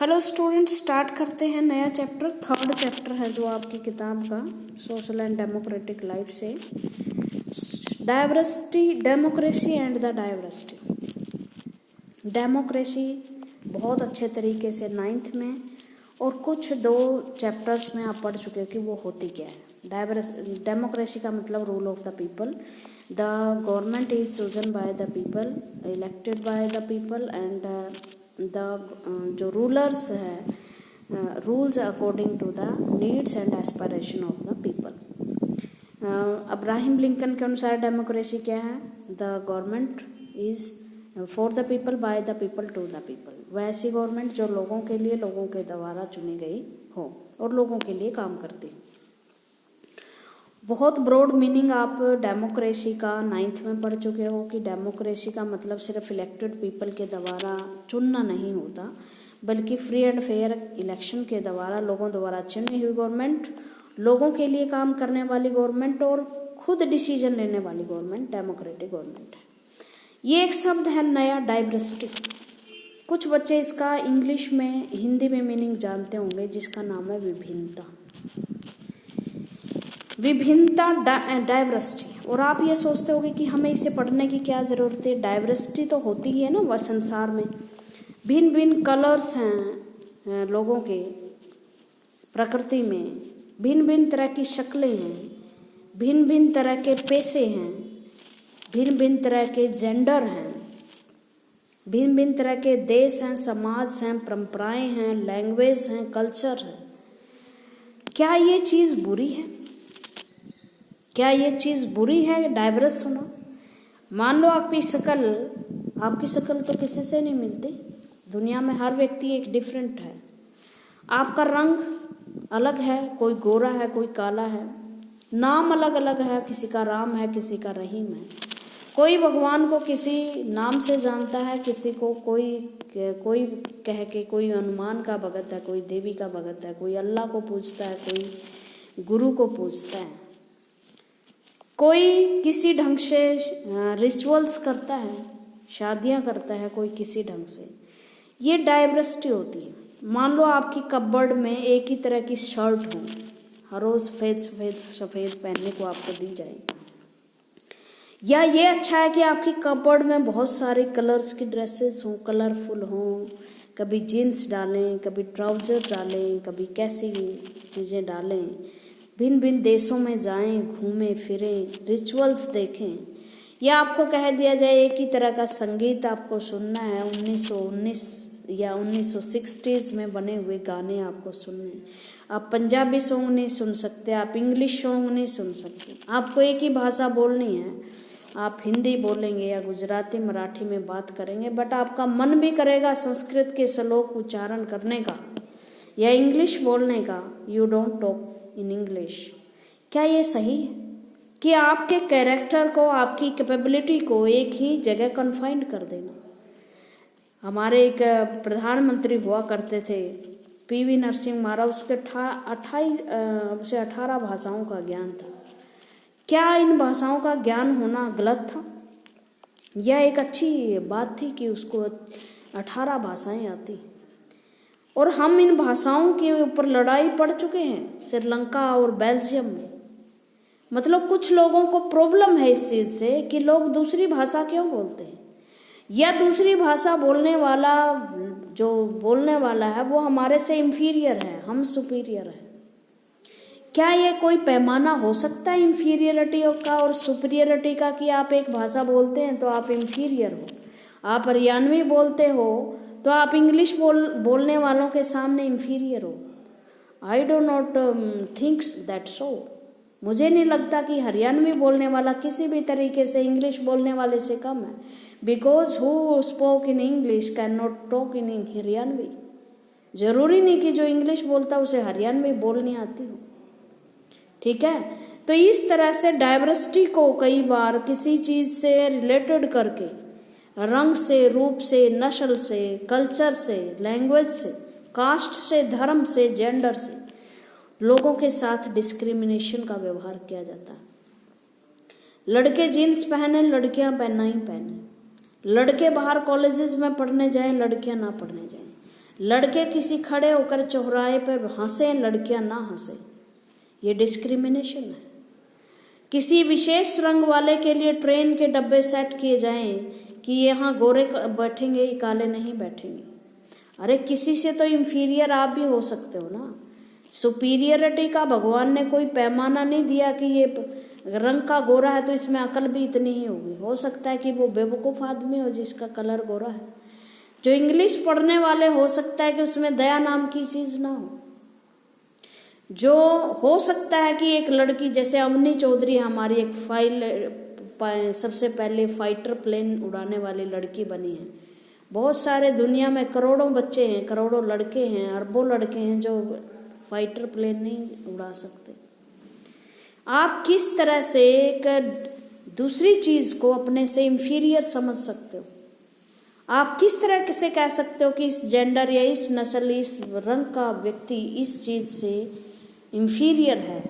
Hello students, start करते हैं नया चैप्टर। थर्ड चैप्टर है जो आपकी किताब का सोशल एंड डेमोक्रेटिक लाइफ से diversity, democracy and the diversity. Democracy बहुत अच्छे तरीके से 9th में और कुछ 2 चैप्टर्स में आप पढ़ चुके हो कि वो होती क्या है। डेमोक्रेसी का मतलब rule of the people. The government is chosen by the people, elected by the people and जो रूलर्स है rules according to the needs and aspiration of the people. Abraham Lincoln के अनुसार डेमोक्रेसी क्या है? The government is for the people, by the people, to the people. वह ऐसी government जो लोगों के लिए, लोगों के द्वारा चुनी गई हो और लोगों के लिए काम करती हो। बहुत ब्रॉड मीनिंग आप डेमोक्रेसी का 9th में पढ़ चुके हो कि डेमोक्रेसी का मतलब सिर्फ इलेक्टेड पीपल के द्वारा चुनना नहीं होता, बल्कि फ्री एंड फेयर इलेक्शन के द्वारा लोगों द्वारा चुनी हुई गवर्नमेंट, लोगों के लिए काम करने वाली गवर्नमेंट और खुद डिसीजन लेने वाली गवर्नमेंट डेमोक्रेटिक गवर्नमेंट है। ये एक शब्द है नया, डाइवर्सिटी। कुछ बच्चे इसका इंग्लिश में, हिंदी में मीनिंग जानते होंगे, जिसका नाम है विभिन्नता। विभिन्नता, डाइवर्सिटी। और आप ये सोचते होंगे कि हमें इसे पढ़ने की क्या ज़रूरत है? डाइवर्सिटी तो होती ही है ना वह संसार में। भिन्न भिन्न कलर्स हैं लोगों के, प्रकृति में भिन्न भिन्न तरह की शक्लें हैं, भिन्न भिन्न तरह के पेशे हैं, भिन्न भिन्न तरह के जेंडर हैं, भिन्न भिन्न तरह के देश हैं, समाज हैं, परंपराएं हैं, लैंग्वेज हैं, कल्चर है। क्या ये चीज़ बुरी है? क्या ये चीज़ बुरी है डाइवर्स होना? मान लो आपकी शक्ल तो किसी से नहीं मिलती। दुनिया में हर व्यक्ति एक डिफरेंट है। आपका रंग अलग है, कोई गोरा है, कोई काला है। नाम अलग अलग है, किसी का राम है, किसी का रहीम है। कोई भगवान को किसी नाम से जानता है, किसी को कोई कह के, कोई हनुमान का भगत है, कोई देवी का भगत है, कोई अल्लाह को पूजता है, कोई गुरु को पूजता है, कोई किसी ढंग से रिचुअल्स करता है, शादियां करता है, कोई किसी ढंग से। ये डाइवर्सिटी होती है। मान लो आपकी कपबोर्ड में एक ही तरह की शर्ट हो, हर रोज सफ़ेद पहनने को आपको दी जाए, या ये अच्छा है कि आपकी कपबोर्ड में बहुत सारे कलर्स की ड्रेसेस हों, कलरफुल हों। कभी जीन्स डालें, कभी ट्राउज़र डालें, कभी कैसी चीज़ें डालें, भिन्न भिन्न देशों में जाएं, घूमें फिरें, रिचुअल्स देखें। या आपको कह दिया जाए एक ही तरह का संगीत आपको सुनना है, 1919 या 1960s में बने हुए गाने आपको सुनने। आप पंजाबी सॉन्ग नहीं सुन सकते, आप इंग्लिश सॉन्ग नहीं सुन सकते। आपको एक ही भाषा बोलनी है, आप हिंदी बोलेंगे या गुजराती, मराठी में बात करेंगे, बट आपका मन भी करेगा संस्कृत के श्लोक उच्चारण करने का या इंग्लिश बोलने का। You don't talk in English. क्या ये सही है कि आपके कैरेक्टर को, आपकी कैपेबिलिटी को एक ही जगह कन्फाइंड कर देना? हमारे एक प्रधानमंत्री हुआ करते थे, PV नरसिम्हा महाराज, उसके 18 भाषाओं का ज्ञान था। क्या इन भाषाओं का ज्ञान होना गलत था? यह एक अच्छी बात थी कि उसको 18 भाषाएं आती। और हम इन भाषाओं के ऊपर लड़ाई पड़ चुके हैं श्रीलंका और बेल्जियम में। मतलब कुछ लोगों को प्रॉब्लम है इस चीज़ से कि लोग दूसरी भाषा क्यों बोलते हैं, या दूसरी भाषा बोलने वाला है वो हमारे से इंफीरियर है, हम सुपीरियर है। क्या ये कोई पैमाना हो सकता है इंफीरियरिटी का और सुपीरियरिटी का कि आप एक भाषा बोलते हैं तो आप इंफीरियर हो, आप हरियाणवी बोलते हो तो आप इंग्लिश बोलने वालों के सामने इंफीरियर हो? I do not thinks that so. मुझे नहीं लगता कि हरियाणवी बोलने वाला किसी भी तरीके से इंग्लिश बोलने वाले से कम है, because who spoke in English can not talk in Haryanvi. जरूरी नहीं कि जो इंग्लिश बोलता उसे हरियाणवी बोलनी आती हो। ठीक है, तो इस तरह से डाइवर्सिटी को कई बार किसी चीज़ से रिलेटेड करके, रंग से, रूप से, नस्ल से, कल्चर से, लैंग्वेज से, कास्ट से, धर्म से, जेंडर से लोगों के साथ डिस्क्रिमिनेशन का व्यवहार किया जाता है। लड़के जीन्स पहने, लड़कियां पहना ही पहने। लड़के बाहर कॉलेजेस में पढ़ने जाएं, लड़कियां ना पढ़ने जाएं। लड़के किसी खड़े होकर चौराहे पर हंसे, लड़कियां ना हंसे, ये डिस्क्रिमिनेशन है। किसी विशेष रंग वाले के लिए ट्रेन के डब्बे सेट किए जाएं कि यहाँ गोरे बैठेंगे, काले नहीं बैठेंगे। अरे किसी से तो इंफीरियर आप भी हो सकते हो ना। सुपीरियरिटी का भगवान ने कोई पैमाना नहीं दिया कि ये रंग का गोरा है तो इसमें अकल भी इतनी ही होगी। हो सकता है कि वो बेवकूफ़ आदमी हो जिसका कलर गोरा है। जो इंग्लिश पढ़ने वाले हो सकता है कि उसमें दया नाम की चीज़ ना हो। जो हो सकता है कि एक लड़की जैसे अवनी चौधरी हमारी एक सबसे पहले फाइटर प्लेन उड़ाने वाली लड़की बनी है। बहुत सारे दुनिया में करोड़ों बच्चे हैं, करोड़ों लड़के हैं, अरबों लड़के हैं जो फाइटर प्लेन नहीं उड़ा सकते। आप किस तरह से एक दूसरी चीज़ को अपने से इंफीरियर समझ सकते हो? आप किस तरह से कह सकते हो कि इस जेंडर या इस नस्ल, इस रंग का व्यक्ति इस चीज़ से इंफीरियर है,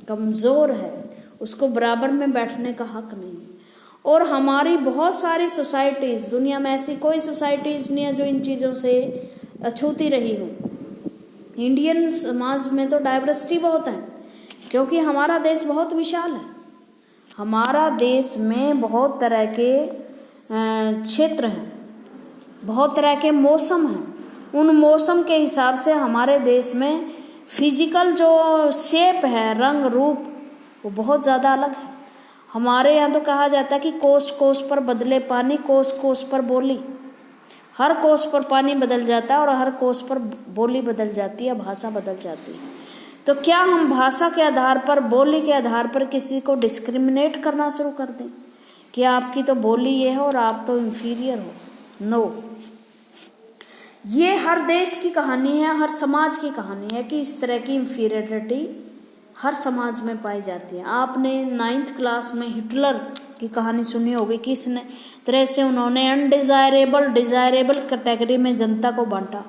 कमज़ोर है, उसको बराबर में बैठने का हक नहीं है। और हमारी बहुत सारी सोसाइटीज़, दुनिया में ऐसी कोई सोसाइटीज़ नहीं है जो इन चीज़ों से अछूती रही हो। इंडियन समाज में तो डाइवर्सिटी बहुत है क्योंकि हमारा देश बहुत विशाल है। हमारा देश में बहुत तरह के क्षेत्र हैं, बहुत तरह के मौसम हैं। उन मौसम के हिसाब से हमारे देश में फिजिकल जो शेप है, रंग रूप, वो बहुत ज़्यादा अलग है। हमारे यहाँ तो कहा जाता है कि कोस कोस पर बदले पानी, कोस कोस पर बोली। हर कोस पर पानी बदल जाता है और हर कोस पर बोली बदल जाती है, भाषा बदल जाती है। तो क्या हम भाषा के आधार पर, बोली के आधार पर किसी को डिस्क्रिमिनेट करना शुरू कर दें कि आपकी तो बोली ये है और आप तो इंफीरियर हो? नो। ये हर देश की कहानी है, हर समाज की कहानी है कि इस तरह की इंफीरियरिटी हर समाज में पाई जाती है। आपने 9th क्लास में हिटलर की कहानी सुनी होगी, किस तरह से उन्होंने अनडिजायरेबल, डिजायरेबल कैटेगरी में जनता को बांटा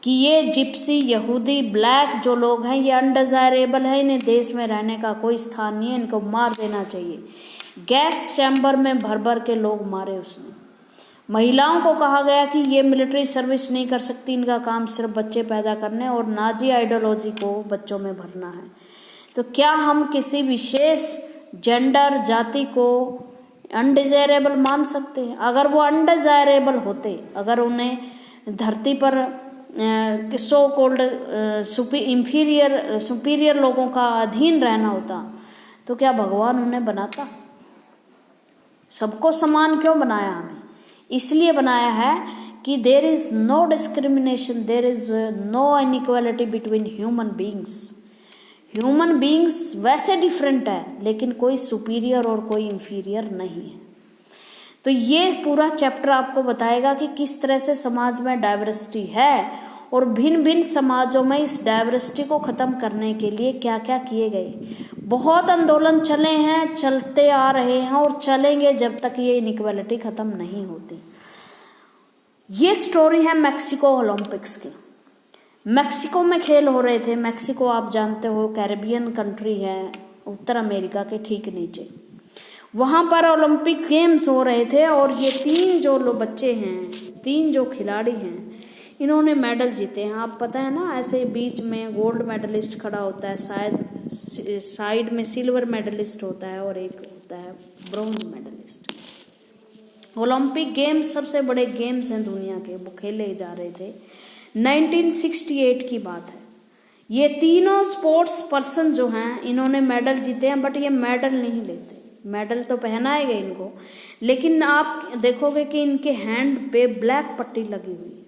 कि ये जिप्सी, यहूदी, ब्लैक जो लोग हैं ये अनडिजायरेबल है, इन्हें देश में रहने का कोई स्थान नहीं है, इनको मार देना चाहिए। गैस चैम्बर में भर भर के लोग मारे उसने। महिलाओं को कहा गया कि ये मिलिट्री सर्विस नहीं कर सकती, इनका काम सिर्फ बच्चे पैदा करने और नाजी आइडियोलॉजी को बच्चों में भरना है। तो क्या हम किसी विशेष जेंडर, जाति को अनडिजायरेबल मान सकते हैं? अगर वो अनडिजायरेबल होते, अगर उन्हें धरती पर सो कोल्ड सुपीरियर लोगों का अधीन रहना होता तो क्या भगवान उन्हें बनाता? सबको समान क्यों बनाया हमें? इसलिए बनाया है कि there is no discrimination, there is no inequality between human beings. Human beings वैसे डिफरेंट है लेकिन कोई सुपीरियर और कोई इंफीरियर नहीं है। तो ये पूरा चैप्टर आपको बताएगा कि किस तरह से समाज में डाइवर्सिटी है और भिन्न भिन्न समाजों में इस डाइवर्सिटी को ख़त्म करने के लिए क्या क्या किए गए। बहुत आंदोलन चले हैं, चलते आ रहे हैं और चलेंगे जब तक ये इनइक्वालिटी ख़त्म नहीं होती। ये स्टोरी है मैक्सिको ओलंपिक्स की। मैक्सिको में खेल हो रहे थे। मैक्सिको आप जानते हो कैरेबियन कंट्री है, उत्तर अमेरिका के ठीक नीचे। वहाँ पर ओलंपिक गेम्स हो रहे थे और ये 3 जो बच्चे हैं, 3 जो खिलाड़ी हैं, इन्होंने मेडल जीते हैं। आप पता है ना, ऐसे बीच में गोल्ड मेडलिस्ट खड़ा होता है, शायद साइड में सिल्वर मेडलिस्ट होता है और एक होता है ब्रॉन्ज मेडलिस्ट। ओलंपिक गेम्स सबसे बड़े गेम्स हैं दुनिया के, वो खेले जा रहे थे। 1968 की बात है। ये तीनों स्पोर्ट्स पर्सन जो हैं इन्होंने मेडल जीते हैं, बट ये मेडल नहीं लेते। मेडल तो पहनाए गए इनको, लेकिन आप देखोगे कि इनके हैंड पे ब्लैक पट्टी लगी हुई है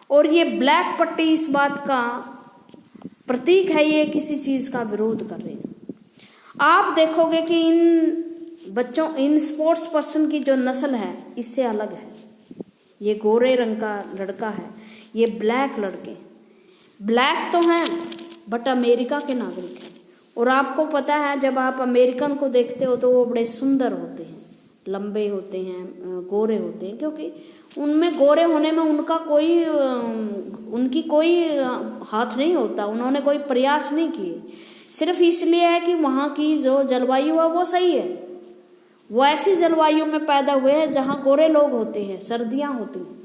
और ये ब्लैक पट्टी इस बात का प्रतीक है, ये किसी चीज का विरोध कर रहे हैं। आप देखोगे कि इन बच्चों, इन स्पोर्ट्स पर्सन की जो नस्ल है इससे अलग है। ये गोरे रंग का लड़का है, ये ब्लैक लड़के, ब्लैक तो हैं बट अमेरिका के नागरिक हैं। और आपको पता है जब आप अमेरिकन को देखते हो तो वो बड़े सुंदर होते हैं, लंबे होते हैं, गोरे होते हैं, क्योंकि उनमें गोरे होने में उनकी कोई हाथ नहीं होता, उन्होंने कोई प्रयास नहीं किए। सिर्फ इसलिए है कि वहाँ की जो जलवायु है वो सही है। वो ऐसी जलवायु में पैदा हुए हैं जहाँ गोरे लोग होते हैं, सर्दियाँ होती हैं।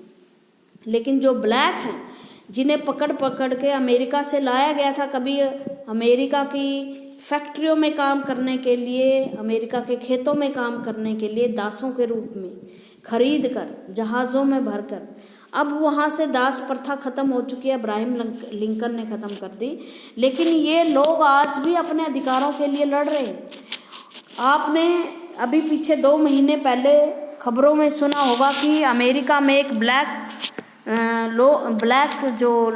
लेकिन जो ब्लैक हैं, जिन्हें पकड़ पकड़ के अमेरिका से लाया गया था, कभी अमेरिका की फैक्ट्रियों में काम करने के लिए, अमेरिका के खेतों में काम करने के लिए दासों के रूप में खरीद कर, जहाज़ों में भरकर। अब वहाँ से दास प्रथा खत्म हो चुकी है, अब्राहम लिंकन ने ख़त्म कर दी, लेकिन ये लोग आज भी अपने अधिकारों के लिए लड़ रहे हैं। आपने अभी पीछे 2 महीने पहले खबरों में सुना होगा कि अमेरिका में एक ब्लैक जो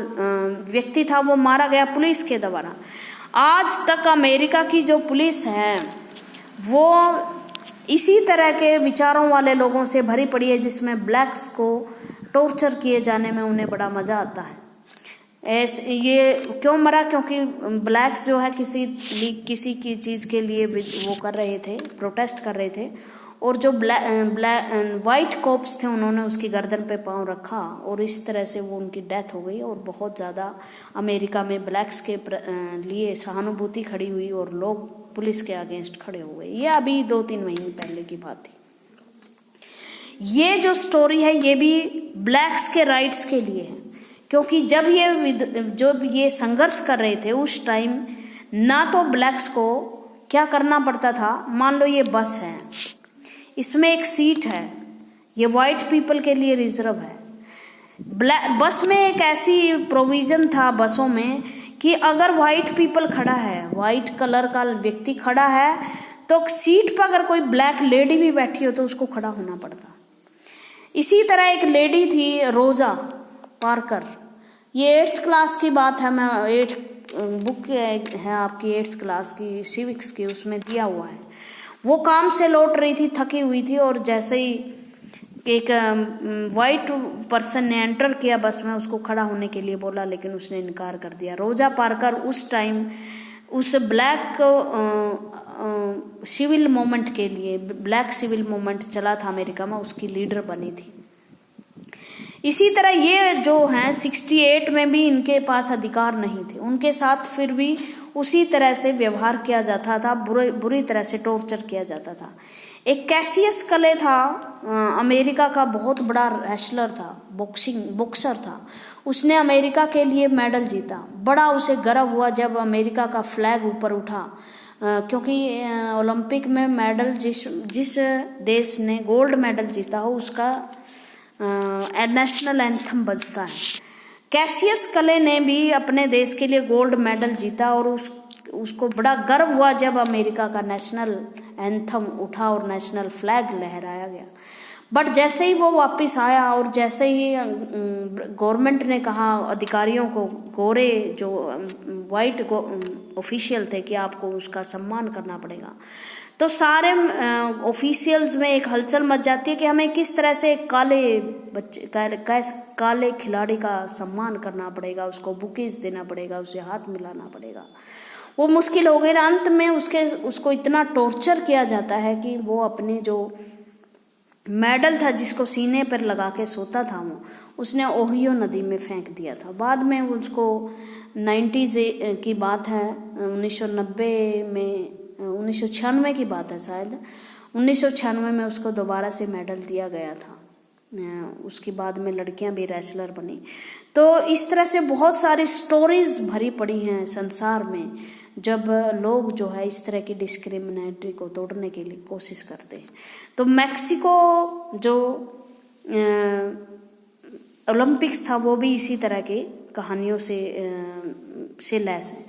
व्यक्ति था वो मारा गया पुलिस के द्वारा। आज तक अमेरिका की जो पुलिस है वो इसी तरह के विचारों वाले लोगों से भरी पड़ी है, जिसमें ब्लैक्स को टॉर्चर किए जाने में उन्हें बड़ा मज़ा आता है। ऐसे ये क्यों मरा? क्योंकि ब्लैक्स जो है किसी की चीज़ के लिए वो कर रहे थे, प्रोटेस्ट कर रहे थे, और जो वाइट कॉप्स थे उन्होंने उसकी गर्दन पे पांव रखा और इस तरह से वो उनकी डेथ हो गई। और बहुत ज़्यादा अमेरिका में ब्लैक्स के लिए सहानुभूति खड़ी हुई और लोग पुलिस के अगेंस्ट खड़े हो गए। ये अभी 2-3 महीने पहले की बात थी। ये जो स्टोरी है ये भी ब्लैक्स के राइट्स के लिए है, क्योंकि जब ये संघर्ष कर रहे थे उस टाइम ना तो ब्लैक्स को क्या करना पड़ता था। मान लो ये बस है, इसमें एक सीट है, ये वाइट पीपल के लिए रिजर्व है। बस में एक ऐसी प्रोविज़न था बसों में कि अगर वाइट पीपल खड़ा है, वाइट कलर का व्यक्ति खड़ा है, तो सीट पर अगर कोई ब्लैक लेडी भी बैठी हो तो उसको खड़ा होना पड़ता। इसी तरह एक लेडी थी रोज़ा पार्कर, ये 8th क्लास की बात है, मैं बुक है आपकी 8th क्लास की सिविक्स की, उसमें दिया हुआ है। वो काम से लौट रही थी, थकी हुई थी, और जैसे ही एक वाइट पर्सन ने एंटर किया बस में, उसको खड़ा होने के लिए बोला, लेकिन उसने इनकार कर दिया। रोज़ा पार्कर उस टाइम उस ब्लैक सिविल मूवमेंट के लिए, ब्लैक सिविल मूवमेंट चला था अमेरिका में, उसकी लीडर बनी थी। इसी तरह ये जो हैं 68 में भी इनके पास अधिकार नहीं थे, उनके साथ फिर भी उसी तरह से व्यवहार किया जाता था, बुरी तरह से टॉर्चर किया जाता था। एक कैसियस क्ले था, अमेरिका का बहुत बड़ा रेसलर था, बॉक्सर था, उसने अमेरिका के लिए मेडल जीता। बड़ा उसे गर्व हुआ जब अमेरिका का फ्लैग ऊपर उठा, क्योंकि ओलंपिक में मेडल जिस देश ने गोल्ड मेडल जीता हो उसका नेशनल एंथम बजता है। कैसियस क्ले ने भी अपने देश के लिए गोल्ड मेडल जीता और उसको बड़ा गर्व हुआ जब अमेरिका का नेशनल एंथम उठा और नेशनल फ्लैग लहराया गया। बट जैसे ही वो वापस आया और जैसे ही गवर्नमेंट ने कहा अधिकारियों को, गोरे जो वाइट ऑफिशियल थे, कि आपको उसका सम्मान करना पड़ेगा, तो सारे ऑफिशियल्स में एक हलचल मच जाती है कि हमें किस तरह से काले खिलाड़ी का सम्मान करना पड़ेगा, उसको बुकीज देना पड़ेगा, उसे हाथ मिलाना पड़ेगा। वो मुश्किल हो गई। अंत में उसको इतना टॉर्चर किया जाता है कि वो अपनी जो मेडल था जिसको सीने पर लगा के सोता था उसने ओहियो नदी में फेंक दिया था। बाद में उसको 90s की बात है, 1996 की बात है शायद, 1996 में उसको दोबारा से मेडल दिया गया था। उसके बाद में लड़कियां भी रेसलर बनी। तो इस तरह से बहुत सारी स्टोरीज भरी पड़ी हैं संसार में, जब लोग जो है इस तरह की डिस्क्रिमिनेटरी को तोड़ने के लिए कोशिश करते हैं। तो मैक्सिको जो ओलंपिक्स था वो भी इसी तरह के कहानियों से लैस है।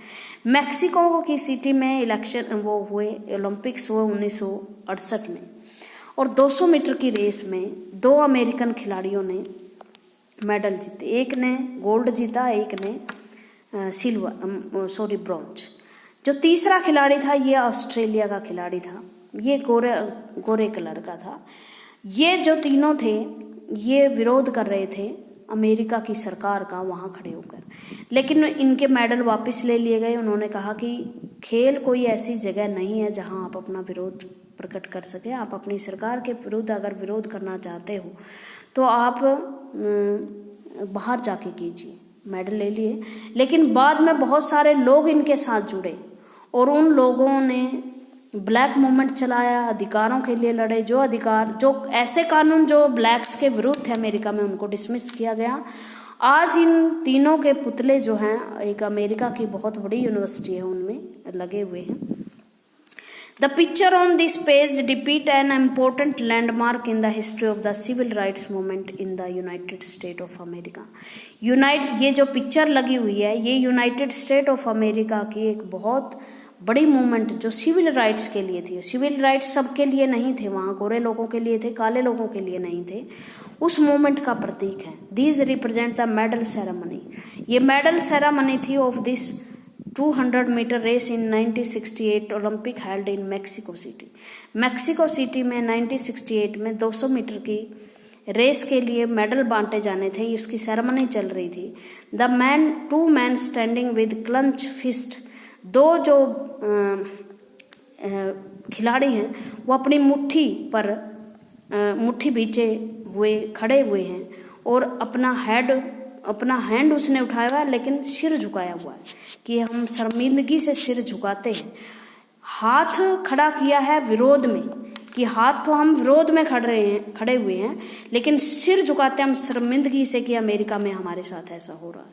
मैक्सिको की सिटी में इलेक्शन वो हुए, ओलंपिक्स हुए 1968 में, और 200 मीटर की रेस में 2 अमेरिकन खिलाड़ियों ने मेडल जीते। एक ने गोल्ड जीता, एक ने ब्रॉन्ज। जो तीसरा खिलाड़ी था ये ऑस्ट्रेलिया का खिलाड़ी था, ये गोरे कलर का था। ये जो तीनों थे ये विरोध कर रहे थे अमेरिका की सरकार का वहाँ खड़े होकर, लेकिन इनके मेडल वापस ले लिए गए। उन्होंने कहा कि खेल कोई ऐसी जगह नहीं है जहाँ आप अपना विरोध प्रकट कर सकें। आप अपनी सरकार के विरुद्ध अगर विरोध करना चाहते हो तो आप बाहर जाके कीजिए। मेडल ले लिए, लेकिन बाद में बहुत सारे लोग इनके साथ जुड़े और उन लोगों ने ब्लैक मूवमेंट चलाया, अधिकारों के लिए लड़े। जो ऐसे कानून जो ब्लैक्स के विरुद्ध थे अमेरिका में, उनको डिसमिस किया गया। आज इन तीनों के पुतले जो हैं एक अमेरिका की बहुत बड़ी यूनिवर्सिटी है उनमें लगे हुए हैं। The picture on this page depict an important landmark in the history of the civil rights movement in the United States of America. ये जो पिक्चर लगी हुई है ये यूनाइटेड स्टेट ऑफ अमेरिका की एक बहुत बड़ी मूवमेंट जो सिविल राइट्स के लिए थी। सिविल राइट्स सबके लिए नहीं थे, वहाँ गोरे लोगों के लिए थे, काले लोगों के लिए नहीं थे। उस मूवमेंट का प्रतीक है। These represent the medal ceremony. ये मेडल सेरेमनी थी of this 200 metre race in 1968 Olympic held in Mexico City. Mexico City में 1968 में 200 मीटर की रेस के लिए मेडल बांटे जाने थे, इसकी सेरेमनी चल रही थी। The two man standing with clench fist, दो जो खिलाड़ी हैं वो अपनी मुट्ठी बीचे हुए खड़े हुए हैं और अपना हैंड उसने उठाया हुआ है लेकिन सिर झुकाया हुआ है कि हम शर्मिंदगी से सिर झुकाते हैं। हाथ खड़ा किया है विरोध में कि हाथ तो हम विरोध में खड़े हुए हैं लेकिन सिर झुकाते हम शर्मिंदगी से कि अमेरिका में हमारे साथ ऐसा हो रहा है।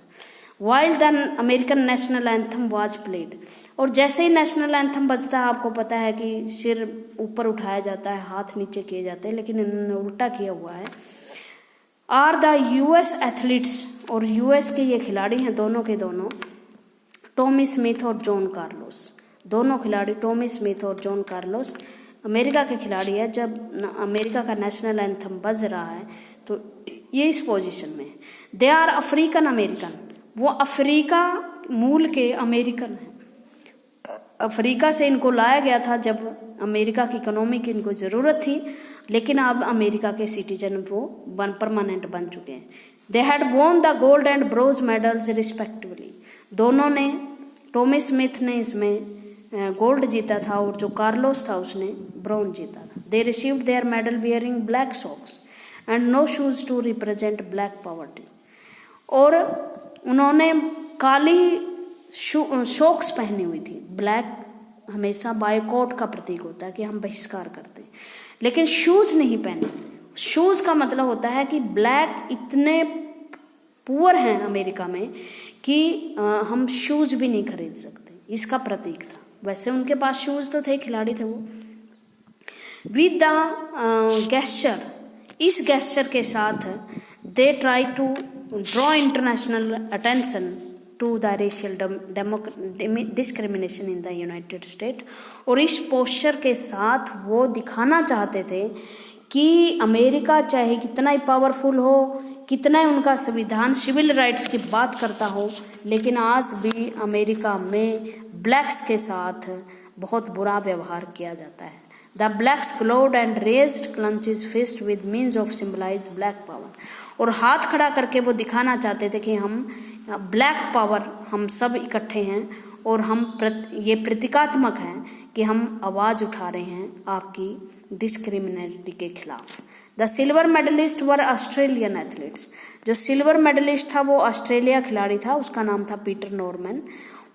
While the American national anthem was played, और जैसे ही नेशनल एंथम बजता है आपको पता है कि सिर ऊपर उठाया जाता है, हाथ नीचे किए जाते हैं, लेकिन इन्होंने उल्टा किया हुआ है। आर द यूएस एथलीट्स, और यूएस के ये खिलाड़ी हैं दोनों के दोनों, टॉमी स्मिथ और जॉन कार्लोस। दोनों खिलाड़ी टॉमी स्मिथ और जॉन कार्लोस अमेरिका के खिलाड़ी है। जब अमेरिका का नेशनल एंथम बज रहा है तो ये इस पोजीशन में। दे आर अफ्रीकन अमेरिकन, वो अफ्रीका मूल के अमेरिकन हैं। अफ्रीका से इनको लाया गया था जब अमेरिका की इकोनॉमी की इनको ज़रूरत थी, लेकिन अब अमेरिका के सिटीजन वो परमानेंट बन चुके हैं। They had won the gold and bronze medals respectively. दोनों ने, टॉमी स्मिथ ने इसमें गोल्ड जीता था और जो कार्लोस था उसने ब्रॉन्ज जीता था। They received their medal wearing black socks and no shoes to represent black poverty, और उन्होंने काली शॉक्स पहनी हुई थी। ब्लैक हमेशा बायकॉट का प्रतीक होता है कि हम बहिष्कार करते हैं, लेकिन शूज नहीं पहने। शूज का मतलब होता है कि ब्लैक इतने पुअर हैं अमेरिका में कि हम शूज भी नहीं खरीद सकते, इसका प्रतीक था। वैसे उनके पास शूज तो थे, खिलाड़ी थे वो। विद द गेस्चर, इस गेस्चर के साथ they try to draw international attention to the racial discrimination in the United State, और इस पोस्चर के साथ वो दिखाना चाहते थे कि अमेरिका चाहे कितना ही पावरफुल हो, कितना ही उनका संविधान सिविल राइट्स की बात करता हो, लेकिन आज भी अमेरिका में ब्लैक्स के साथ बहुत बुरा व्यवहार किया जाता है। The blacks gloved and raised clenches fist with means of symbolize black power, और हाथ खड़ा करके वो दिखाना चाहते थे कि हम ब्लैक पावर, हम सब इकट्ठे हैं और हम ये प्रतीकात्मक हैं कि हम आवाज़ उठा रहे हैं आपकी डिस्क्रिमिनेटी के खिलाफ। The silver medalist were Australian athletes, जो सिल्वर मेडलिस्ट था वो ऑस्ट्रेलिया खिलाड़ी था, उसका नाम था पीटर नॉर्मन।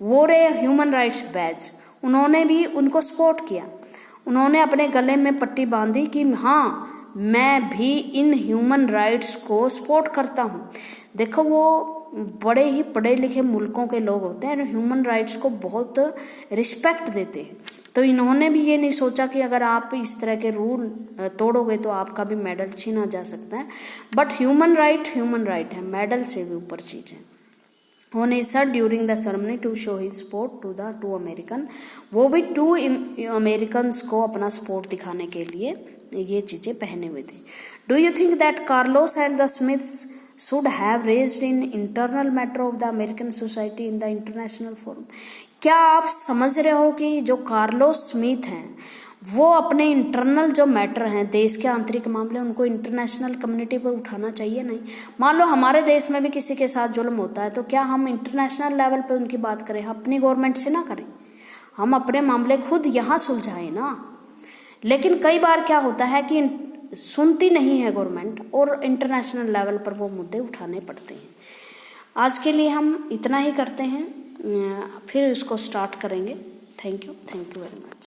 वो रे ह्यूमन राइट्स बैज, उन्होंने भी उनको सपोर्ट किया। उन्होंने अपने गले में पट्टी बांधी कि हाँ मैं भी इन ह्यूमन राइट्स को सपोर्ट करता हूँ। देखो वो बड़े ही पढ़े लिखे मुल्कों के लोग होते हैं, ह्यूमन राइट्स को बहुत रिस्पेक्ट देते हैं। तो इन्होंने भी ये नहीं सोचा कि अगर आप इस तरह के रूल तोड़ोगे तो आपका भी मेडल छीना जा सकता है। बट ह्यूमन राइट है, मेडल से भी ऊपर चीज़ है। उन्हें sir during the ceremony to show his support to the two American, वो भी टू अमेरिकन को अपना सपोर्ट दिखाने के लिए ये चीज़ें पहने हुए थे। Do you think that Carlos and the Smiths should have raised in internal matter of the American society in the international forum? क्या आप समझ रहे हो कि जो कार्लोस स्मिथ हैं वो अपने इंटरनल जो मैटर हैं, देश के आंतरिक मामले, उनको इंटरनेशनल कम्युनिटी पर उठाना चाहिए नहीं? मान लो हमारे देश में भी किसी के साथ जुल्म होता है तो क्या हम इंटरनेशनल लेवल पे उनकी बात करें? अपनी गवर्नमेंट से ना करें, हम अपने मामले खुद यहाँ सुलझाएं ना। लेकिन कई बार क्या होता है कि सुनती नहीं है गवर्नमेंट और इंटरनेशनल लेवल पर वो मुद्दे उठाने पड़ते हैं। आज के लिए हम इतना ही करते हैं, फिर इसको स्टार्ट करेंगे। Thank you very much.